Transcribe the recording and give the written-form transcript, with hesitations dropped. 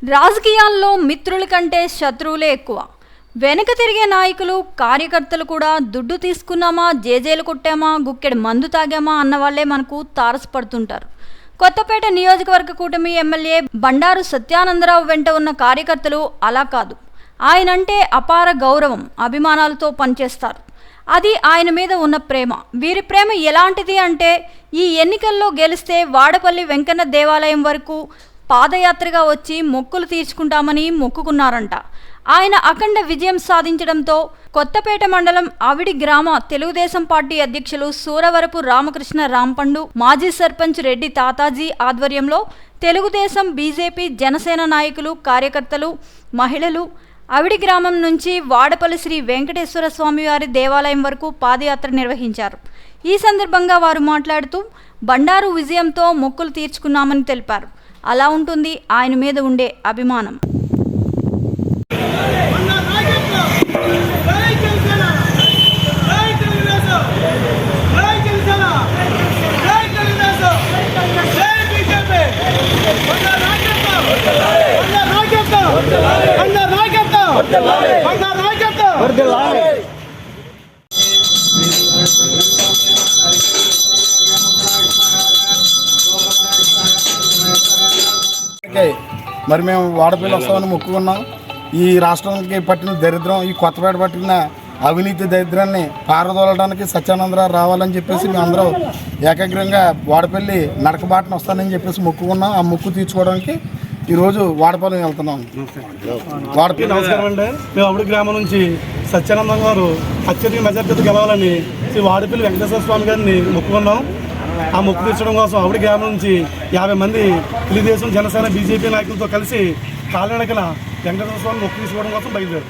రాజకీయాల్లో మిత్రుల కంటే శత్రువులే ఎక్కువ. వెనక తిరిగే నాయకులు, కార్యకర్తలు కూడా దుడ్డు తీసుకున్నామా, జేజేలు కొట్టామా, గుక్కెడు మందు తాగామా అన్న వాళ్ళే మనకు తారసపడుతుంటారు. కొత్తపేట నియోజకవర్గ కూటమి ఎమ్మెల్యే బండారు సత్యానందరావు వెంట ఉన్న కార్యకర్తలు అలా కాదు. ఆయనంటే అపార గౌరవం, అభిమానాలతో పనిచేస్తారు. అది ఆయన మీద ఉన్న ప్రేమ. వీరి ప్రేమ ఎలాంటిది అంటే, ఈ ఎన్నికల్లో గెలిస్తే వాడపల్లి వెంకన్న దేవాలయం వరకు పాదయాత్రగా వచ్చి మొక్కులు తీర్చుకుంటామని మొక్కుకున్నారంట. ఆయన అఖండ విజయం సాధించడంతో కొత్తపేట మండలం అవిడి గ్రామ తెలుగుదేశం పార్టీ అధ్యక్షులు సూరవరపు రామకృష్ణ రాంపండు, మాజీ సర్పంచ్ రెడ్డి తాతాజీ ఆధ్వర్యంలో తెలుగుదేశం, బీజేపీ, జనసేన నాయకులు, కార్యకర్తలు, మహిళలు అవిడి గ్రామం నుంచి వాడపల్లి శ్రీ వెంకటేశ్వర స్వామివారి దేవాలయం వరకు పాదయాత్ర నిర్వహించారు. ఈ సందర్భంగా వారు మాట్లాడుతూ బండారు విజయంతో మొక్కులు తీర్చుకున్నామని తెలిపారు. అలా ఉంటుంది ఆయన మీద ఉండే అభిమానం. మరి మేము వాడపల్లి వస్తామని మొక్కుకున్నాం. ఈ రాష్ట్రానికి పట్టిన దరిద్రం, ఈ కొత్తపేట పట్టిన అవినీతి దరిద్రాన్ని పారదోలడానికి సత్యానందరావు రావాలని చెప్పేసి మేము అందరూ ఏకాగ్రంగా వాడపల్లి నడకబాటను వస్తానని చెప్పేసి మొక్కుకున్నాం. ఆ మొక్కు తీర్చుకోవడానికి ఈరోజు వాడపల్లి వెళ్తున్నాం. వాడపల్లి నమస్కారం అండి. మేము అవిడి గ్రామం నుంచి సత్యానందం గారు అత్యధిక మెజార్టీతో గెలవాలని శ్రీ వాడపల్లి వెంకటేశ్వర స్వామి గారిని మొక్కుకున్నాం. ఆ మొక్కు తీర్చడం కోసం అవిడి గ్రామం నుంచి 50 మంది తెలుగుదేశం, జనసేన, బీజేపీ నాయకులతో కలిసి కాలినడకన వెంకటేశ్వర స్వామి మొక్కు తీసుకోవడం కోసం బయలుదేరారు.